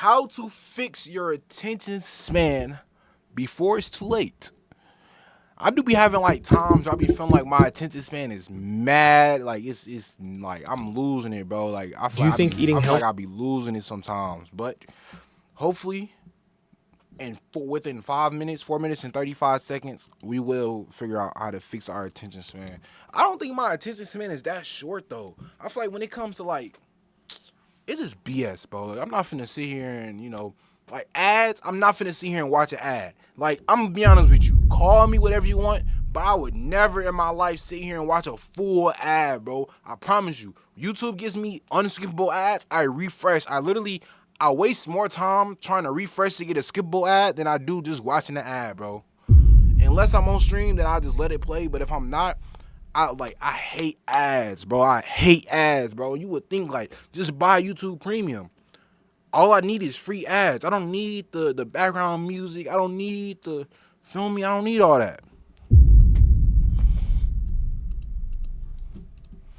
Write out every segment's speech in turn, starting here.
how to fix your attention span before it's too late. I do be having like times where I be feeling like my attention span is mad, like it's like I'm losing it, bro. Like I Do feel you like think eating I feel like healthy? I be losing it sometimes. But hopefully, within 5 minutes, 4 minutes and 35 seconds, we will figure out how to fix our attention span. I don't think my attention span is that short though. I feel like when it comes to like it's just BS, bro. Like, I'm not finna sit here and, like ads, I'm not finna sit here and watch an ad. Like, I'm gonna be honest with you. Call me whatever you want, but I would never in my life sit here and watch a full ad, bro. I promise you. YouTube gives me unskippable ads. I refresh. I waste more time trying to refresh to get a skippable ad than I do just watching the ad, bro. Unless I'm on stream, then I just let it play. But if I'm not, I hate ads, bro. I hate ads, bro. You would think like just buy YouTube Premium. All I need is free ads. I don't need the background music. I don't need the film me. I don't need all that.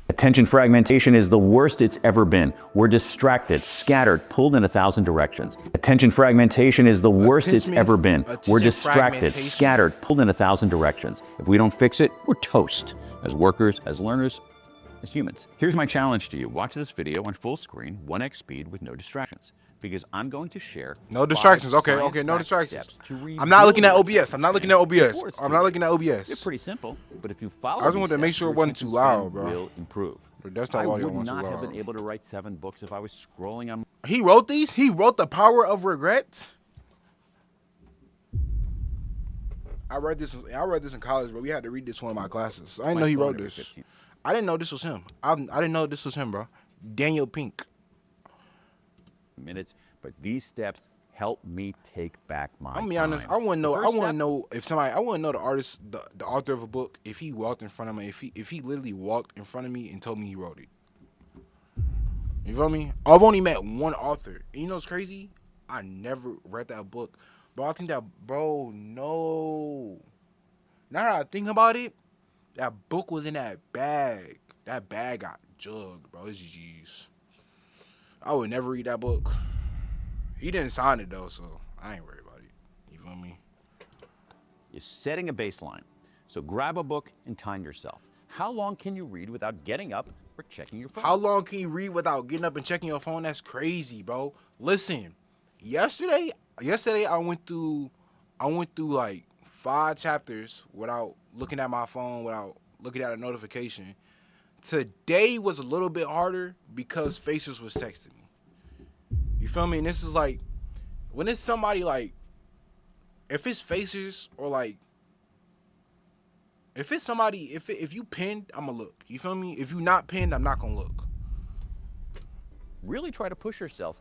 Attention fragmentation is the worst it's ever been. We're distracted, scattered, pulled in 1,000 directions. Attention fragmentation is the worst it's ever been. We're distracted, scattered, pulled in 1,000 directions. If we don't fix it, we're toast. As workers, as learners, as humans. Here's my challenge to you. Watch this video on full screen, 1x speed with no distractions. Because I'm going to share no distractions. Okay, no distractions. I'm not looking at OBS. I'm not looking at OBS. I'm not looking at OBS. They're pretty simple, but if you follow I just wanted to make sure it wasn't too loud, bro. Will improve. That's I would not have been able to write 7 books if I was scrolling on. He wrote these? He wrote The Power of Regret? I read this in college, but we had to read this one of my classes. I didn't know he wrote this. I didn't know this was him. I didn't know this was him, bro. Daniel Pink. Minutes, but these steps help me take back my I'm be honest. I want to know if somebody. I want to know the artist, the author of a book. If he walked in front of me, if he literally walked in front of me and told me he wrote it. You feel me? I've only met one author. And you know what's crazy? I never read that book, bro. I think that, bro. No. Now that I think about it, that book was in that bag. That bag got jugged, bro. It's GG's. I would never read that book. He didn't sign it though, so I ain't worried about it. You feel me? You're setting a baseline. So grab a book and time yourself. How long can you read without getting up or checking your phone? How long can you read without getting up and checking your phone? That's crazy, bro. Listen, yesterday I went through like 5 chapters without looking at my phone, without looking at a notification. Today was a little bit harder because Facers was texting me. You feel me? And this is like, when it's somebody like, if it's Facers or like, if it's somebody, if you pinned, I'ma look. You feel me? If you not pinned, I'm not gonna look. Really try to push yourself,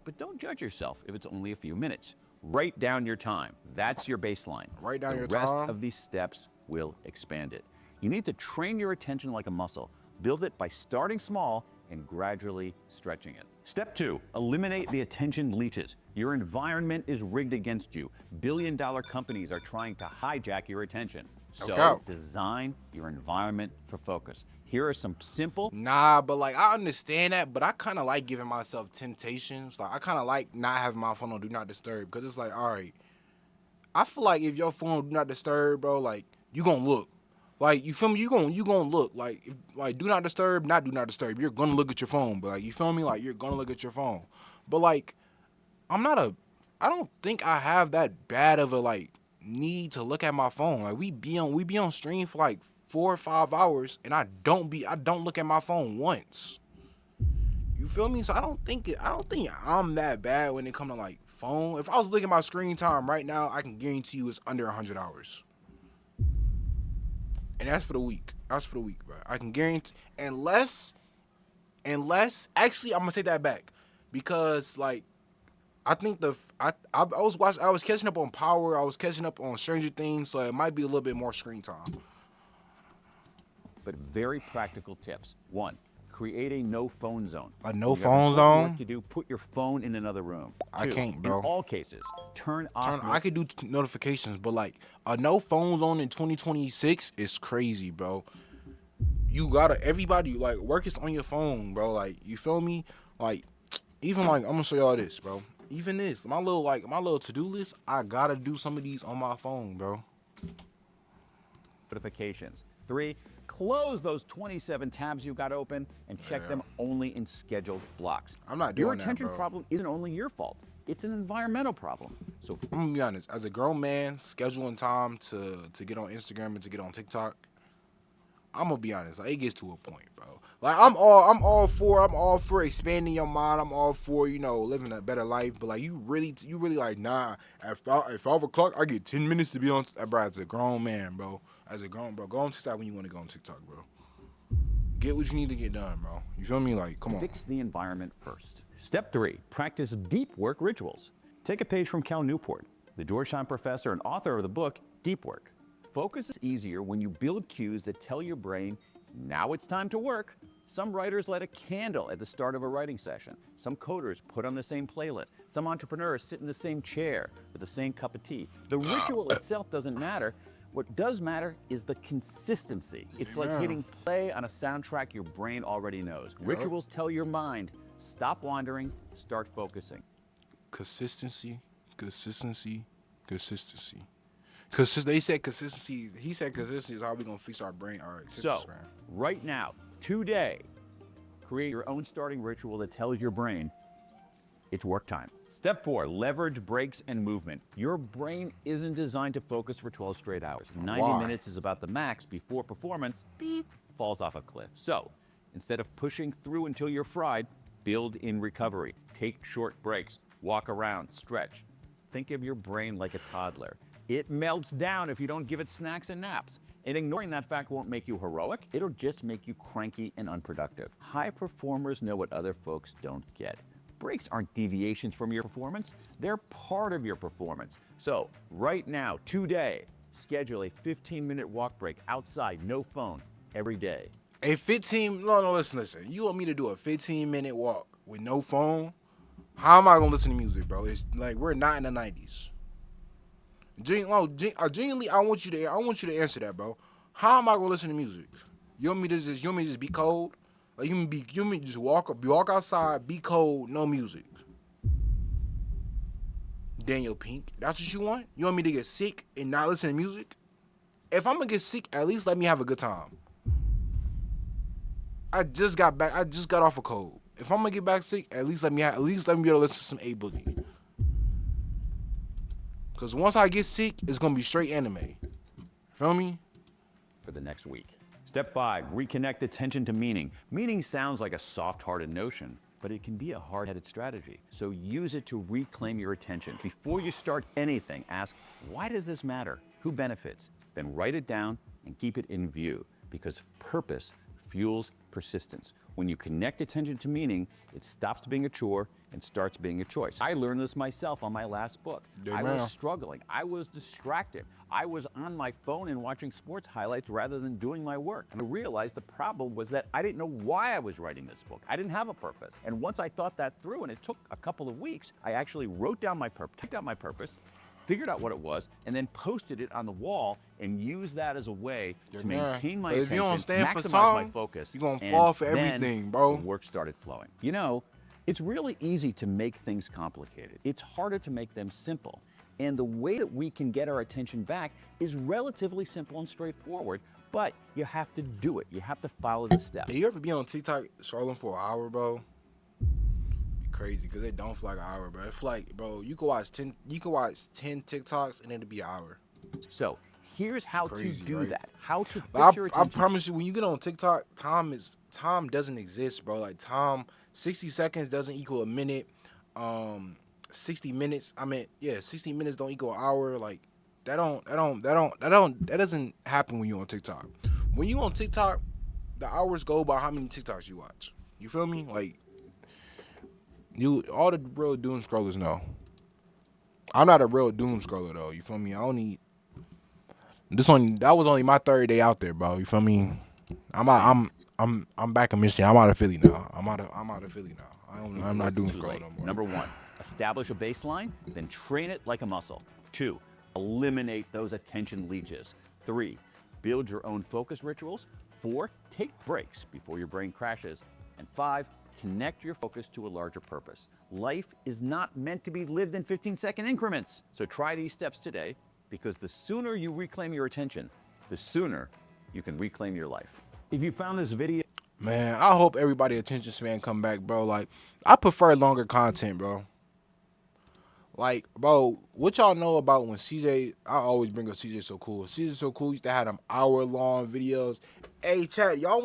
but don't judge yourself if it's only a few minutes. Write down your time. That's your baseline. Write down your time. The rest time. of these steps will expand it. You need to train your attention like a muscle. Build it by starting small and gradually stretching it. Step 2, eliminate the attention leeches. Your environment is rigged against you. Billion-dollar companies are trying to hijack your attention. So design your environment for focus. Here are some simple. Nah, but like I understand that, but I kind of like giving myself temptations. Like I kind of like not having my phone on Do Not Disturb, because it's like, all right, I feel like if your phone on Do Not Disturb, bro, like you gonna look. Like, you feel me? You gonna look. Like, Do Not Disturb, not Do Not Disturb. You're gonna look at your phone, but like, you feel me? Like, you're gonna look at your phone. But like, I don't think I have that bad of a like need to look at my phone. Like, we be on stream for like 4 or 5 hours, and I don't look at my phone once. You feel me? So I don't think I'm that bad when it comes to like phone. If I was looking at my screen time right now, I can guarantee you it's under 100 hours. And that's for the week. Bro. I can guarantee, unless, actually, I'm gonna take that back, because like, I think I was catching up on Power. I was catching up on Stranger Things, so it might be a little bit more screen time. But very practical tips. 1, create a no phone zone. A no phone zone? What to do? Put your phone in another room. 2, I can't, bro. In all cases, turn off. I could do notifications, but like a no phone zone in 2026 is crazy, bro. You gotta, everybody, like, work is on your phone, bro. Like, you feel me? Like, even like, I'm gonna show y'all this, bro. Even this, my little to-do list, I gotta do some of these on my phone, bro. Notifications. 3, close those 27 tabs you've got open and check them only in scheduled blocks. I'm not doing your that, attention bro. problem isn't only your fault. It's an environmental problem. So I'm gonna be honest, as a grown man, scheduling time to get on Instagram and to get on TikTok, I'm gonna be honest, like, it gets to a point, bro. Like I'm all for expanding your mind. I'm all for, living a better life. But like you really like, nah. At 5 o'clock, I get 10 minutes to be on. Bro, as a grown man, bro. As a grown bro, go on TikTok when you want to go on TikTok, bro. Get what you need to get done, bro. You feel me? Like, come on. Fix the environment first. Step 3, practice deep work rituals. Take a page from Cal Newport, the Georgetown professor and author of the book, Deep Work. Focus is easier when you build cues that tell your brain, now it's time to work. Some writers light a candle at the start of a writing session. Some coders put on the same playlist. Some entrepreneurs sit in the same chair with the same cup of tea. The ritual itself doesn't matter. What does matter is the consistency. It's like hitting play on a soundtrack your brain already knows. Rituals tell your mind, stop wandering, start focusing. Consistency. They said consistency. He said consistency is how we gonna fix our brain, our attention span. Right now, today, create your own starting ritual that tells your brain it's work time. Step 4, leverage breaks and movement. Your brain isn't designed to focus for 12 straight hours. 90 minutes is about the max before performance falls off a cliff. So, instead of pushing through until you're fried, build in recovery. Take short breaks, walk around, stretch. Think of your brain like a toddler. It melts down if you don't give it snacks and naps. And ignoring that fact won't make you heroic, it'll just make you cranky and unproductive. High performers know what other folks don't get. Breaks aren't deviations from your performance, they're part of your performance. So, right now, today, schedule a 15-minute walk break outside, no phone, every day. Listen. You want me to do a 15-minute walk with no phone? How am I gonna listen to music, bro? It's like we're not in the 90s. Genuinely, I want you to answer that, bro. How am I gonna listen to music? You want me to just be cold? Like you want me to just walk outside, be cold, no music. Daniel Pink, that's what you want? You want me to get sick and not listen to music? If I'm gonna get sick, at least let me have a good time. I just got off a cold. If I'm gonna get back sick, at least let me be able to listen to some A Boogie. Cause once I get sick, it's gonna be straight anime. Feel me? For the next week. Step 5, reconnect attention to meaning. Meaning sounds like a soft-hearted notion, but it can be a hard-headed strategy. So use it to reclaim your attention. Before you start anything, ask, why does this matter? Who benefits? Then write it down and keep it in view, because purpose fuels persistence. When you connect attention to meaning, it stops being a chore and starts being a choice. I learned this myself on my last book. I was struggling. I was distracted. I was on my phone and watching sports highlights rather than doing my work. And I realized the problem was that I didn't know why I was writing this book. I didn't have a purpose. And once I thought that through, and it took a couple of weeks, I actually wrote down my purpose, typed out my purpose, figured out what it was, and then posted it on the wall and used that as a way to maintain my attention, if you don't stand maximize for something, my focus. You're gonna fall for everything, bro. The work started flowing. You know, it's really easy to make things complicated. It's harder to make them simple. And the way that we can get our attention back is relatively simple and straightforward, but you have to do it. You have to follow the steps. You ever be on TikTok scrolling for an hour, bro? Crazy, because it don't feel like an hour, bro. It's like, bro, you can watch 10 TikToks and it'll be an hour. So here's how to do right? that. How to fix your attention. I promise you, when you get on TikTok, time doesn't exist, bro. Like 60 seconds doesn't equal a minute. 60 minutes, 60 minutes don't equal an hour. Like that doesn't happen when you're on TikTok. When you on TikTok, the hours go by how many TikToks you watch. You feel me? Like all the real doom scrollers know. I'm not a real doom scroller though. You feel me? That was only my third day out there, bro. You feel me? I'm back in Michigan. I'm out of Philly now. I'm out of Philly now. I'm not doom scrolling no more. Number 1, establish a baseline, then train it like a muscle. 2, eliminate those attention leeches. 3, build your own focus rituals. 4, take breaks before your brain crashes. And 5, Connect your focus to a larger purpose. Life is not meant to be lived in 15-second increments. So try these steps today, because the sooner you reclaim your attention, the sooner you can reclaim your life. If you found this video... Man, I hope everybody attention span come back, bro. Like, I prefer longer content, bro. Like, bro, what y'all know about when CJ, I always bring up CJ So Cool. CJ So Cool used to have them hour-long videos. Hey, chat, y'all want